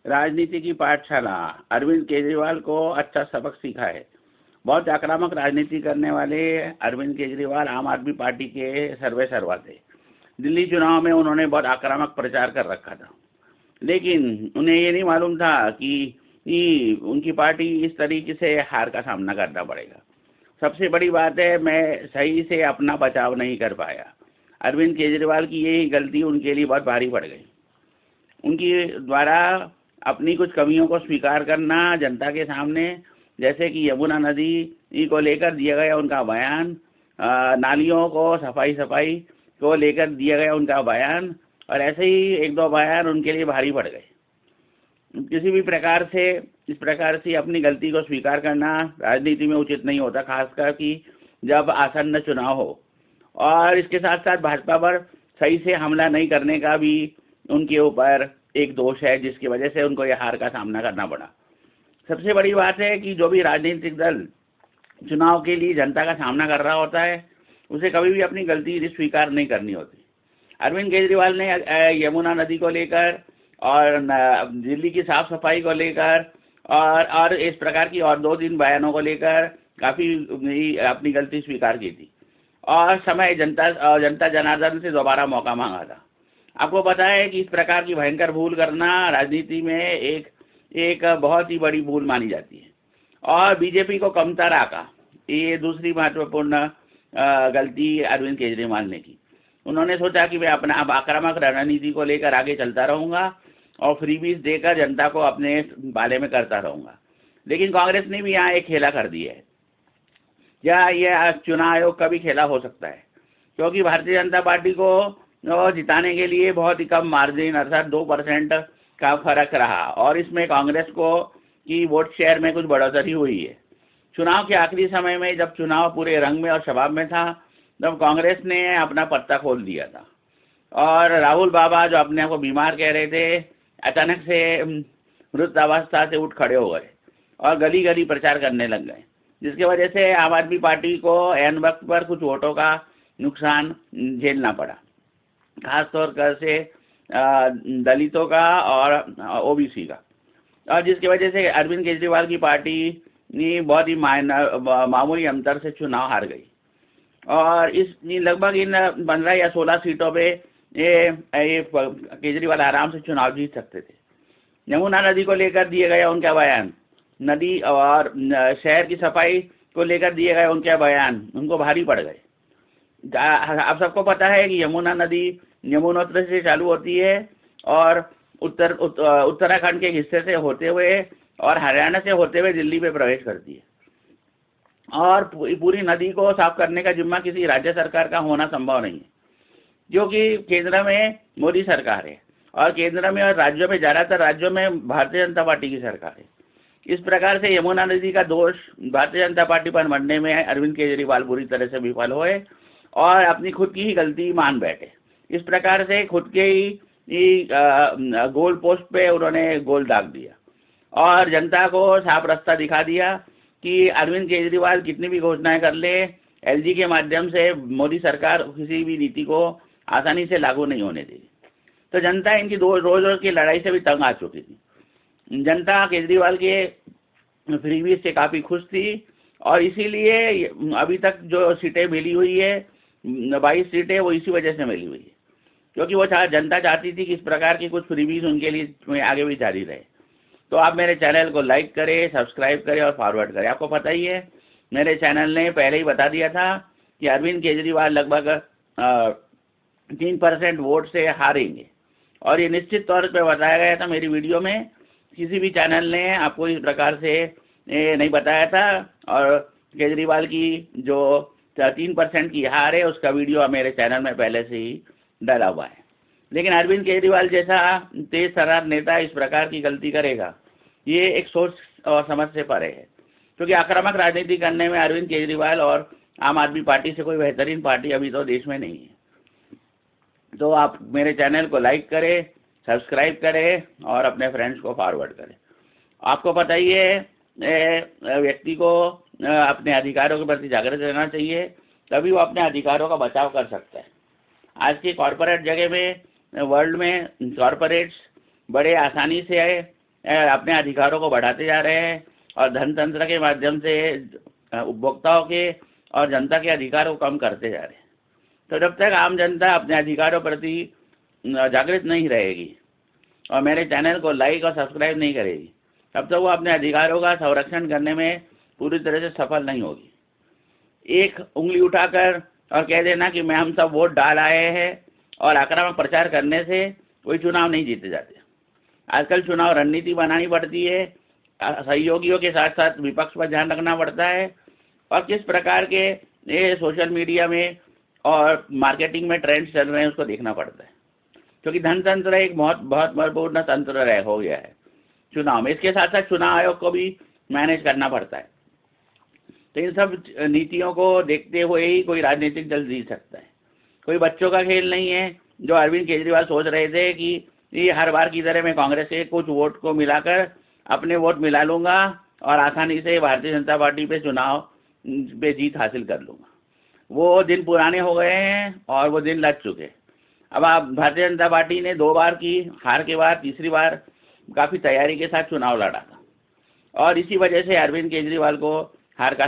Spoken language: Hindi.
राजनीति की पाठशाला। अरविंद केजरीवाल को अच्छा सबक सीखा है। बहुत आक्रामक राजनीति करने वाले अरविंद केजरीवाल आम आदमी पार्टी के सर्वे सर्वा थे। दिल्ली चुनाव में उन्होंने बहुत आक्रामक प्रचार कर रखा था, लेकिन उन्हें ये नहीं मालूम था कि उनकी पार्टी इस तरीके से हार का सामना करना पड़ेगा। सबसे बड़ी बात है, मैं सही से अपना बचाव नहीं कर पाया। अरविंद केजरीवाल की यही गलती उनके लिए बहुत भारी पड़ गई। उनकी द्वारा अपनी कुछ कमियों को स्वीकार करना जनता के सामने, जैसे कि यमुना नदी को लेकर दिया गया उनका बयान, नालियों को सफाई को लेकर दिया गया उनका बयान, और ऐसे ही एक दो बयान उनके लिए भारी पड़ गए। किसी भी प्रकार से इस प्रकार से अपनी गलती को स्वीकार करना राजनीति में उचित नहीं होता, खासकर कि जब आसन्न चुनाव हो। और इसके साथ साथ भाजपा पर सही से हमला नहीं करने का भी उनके ऊपर एक दोष है, जिसकी वजह से उनको यह हार का सामना करना पड़ा। सबसे बड़ी बात है कि जो भी राजनीतिक दल चुनाव के लिए जनता का सामना कर रहा होता है, उसे कभी भी अपनी गलती स्वीकार नहीं करनी होती। अरविंद केजरीवाल ने यमुना नदी को लेकर और दिल्ली की साफ सफाई को लेकर और इस प्रकार की और 2-3 बयानों को लेकर काफ़ी अपनी गलती स्वीकार की थी, और समय जनता जनार्दन से दोबारा मौका मांगा था। आपको पता है कि इस प्रकार की भयंकर भूल करना राजनीति में एक बहुत ही बड़ी भूल मानी जाती है। और बीजेपी को कमतर आका, ये दूसरी महत्वपूर्ण गलती अरविंद केजरीवाल ने की। उन्होंने सोचा कि मैं अपना अब आक्रामक रणनीति को लेकर आगे चलता रहूँगा और फ्रीबीज देकर जनता को अपने बाले में करता रहूँगा। लेकिन कांग्रेस ने भी यहाँ एक खेला कर दिया है। या यह चुनाव आयोग का भी खेला हो सकता है, क्योंकि भारतीय जनता पार्टी को जिताने के लिए बहुत ही कम मार्जिन अर्थात 2% का फर्क रहा, और इसमें कांग्रेस को की वोट शेयर में कुछ बढ़ोतरी हुई है। चुनाव के आखिरी समय में जब चुनाव पूरे रंग में और शबाब में था, तब कांग्रेस ने अपना पत्ता खोल दिया था, और राहुल बाबा जो अपने आप को बीमार कह रहे थे, अचानक से मृत अवस्था से उठ खड़े हो गए और गली गली प्रचार करने लग गए, जिसकी वजह से आम आदमी पार्टी को ऐन वक्त पर कुछ वोटों का नुकसान झेलना पड़ा, खासतौर कर से दलितों का और ओबीसी का, और जिसकी वजह से अरविंद केजरीवाल की पार्टी ने बहुत ही मामूली अंतर से चुनाव हार गई। और इस लगभग इन 15 या 16 सीटों पे ये केजरीवाल आराम से चुनाव जीत सकते थे। यमुना नदी को लेकर दिए गए उनका बयान, नदी और शहर की सफाई को लेकर दिए गए उनके बयान उनको भारी पड़ गए। आप सबको पता है कि यमुना नदी यमुनोत्री से चालू होती है और उत्तराखंड के हिस्से से होते हुए और हरियाणा से होते हुए दिल्ली में प्रवेश करती है, और पूरी नदी को साफ करने का जिम्मा किसी राज्य सरकार का होना संभव नहीं है, क्योंकि केंद्र में मोदी सरकार है और केंद्र में और राज्यों में, ज़्यादातर राज्यों में भारतीय जनता पार्टी की सरकार है। इस प्रकार से यमुना नदी का दोष भारतीय जनता पार्टी पर मढ़ने में अरविंद केजरीवाल बुरी तरह से विफल हुए और अपनी खुद की ही गलती मान बैठे। इस प्रकार से खुद के ही गोल पोस्ट पे उन्होंने गोल दाग दिया और जनता को साफ रास्ता दिखा दिया कि अरविंद केजरीवाल कितनी भी घोषणाएं कर ले, एलजी के माध्यम से मोदी सरकार किसी भी नीति को आसानी से लागू नहीं होने देगी। तो जनता इनकी रोज रोज की लड़ाई से भी तंग आ चुकी थी। जनता केजरीवाल के फ्रीबीज से काफ़ी खुश थी, और इसीलिए अभी तक जो सीटें मिली हुई है 22 सीटें, वो इसी वजह से मिली हुई है, क्योंकि वो जनता चाहती थी कि इस प्रकार की कुछ फ्रीबीज उनके लिए आगे भी जारी रहे। तो आप मेरे चैनल को लाइक करें, सब्सक्राइब करें और फॉरवर्ड करें। आपको पता ही है, मेरे चैनल ने पहले ही बता दिया था कि अरविंद केजरीवाल लगभग 3% वोट से हारेंगे, और ये निश्चित तौर पर बताया गया था मेरी वीडियो में। किसी भी चैनल ने आपको इस प्रकार से नहीं बताया था, और केजरीवाल की जो 3% की हार है उसका वीडियो मेरे चैनल में पहले से ही डाला हुआ है। लेकिन अरविंद केजरीवाल जैसा तेज तर्रार नेता इस प्रकार की गलती करेगा, ये एक सोच और समझ से परे है, क्योंकि आक्रामक राजनीति करने में अरविंद केजरीवाल और आम आदमी पार्टी से कोई बेहतरीन पार्टी अभी तो देश में नहीं है। तो आप मेरे चैनल को लाइक करें, सब्सक्राइब करें और अपने फ्रेंड्स को फॉरवर्ड करें। आपको पता ही है, व्यक्ति को अपने अधिकारों के प्रति जागृत रहना चाहिए, तभी वो अपने अधिकारों का बचाव कर सकता है। आज की कॉरपोरेट जगह में, वर्ल्ड में कॉरपोरेट्स बड़े आसानी से अपने अधिकारों को बढ़ाते जा रहे हैं और धनतंत्र के माध्यम से उपभोक्ताओं के और जनता के अधिकारों को कम करते जा रहे हैं। तो जब तक आम जनता अपने अधिकारों प्रति जागृत नहीं रहेगी और मेरे चैनल को लाइक और सब्सक्राइब नहीं करेगी, तब तक वो अपने अधिकारों का संरक्षण करने में पूरी तरह से सफल नहीं होगी। एक उंगली उठाकर और कह देना कि मैं हम सब वोट डाल आए हैं और आक्रामक प्रचार करने से कोई चुनाव नहीं जीते जाते। आजकल चुनाव रणनीति बनानी पड़ती है, सहयोगियों के साथ साथ विपक्ष पर ध्यान रखना पड़ता है और किस प्रकार के ये सोशल मीडिया में और मार्केटिंग में ट्रेंड्स चल रहे हैं उसको देखना पड़ता है, क्योंकि धनतंत्र एक बहुत महत्वपूर्ण तंत्र हो गया है चुनाव में। इसके साथ साथ चुनाव आयोग को भी मैनेज करना पड़ता है। तो इन सब नीतियों को देखते हुए ही कोई राजनीतिक दल जीत सकता है। कोई बच्चों का खेल नहीं है जो अरविंद केजरीवाल सोच रहे थे कि ये हर बार की तरह मैं कांग्रेस के कुछ वोट को मिलाकर अपने वोट मिला लूँगा और आसानी से भारतीय जनता पार्टी पे चुनाव पे जीत हासिल कर लूँगा। वो दिन पुराने हो गए हैं और वो दिन लग चुके। अब आप भारतीय जनता पार्टी ने 2 बार की हार के बाद तीसरी बार काफ़ी तैयारी के साथ चुनाव लड़ा था और इसी वजह से अरविंद केजरीवाल को हार का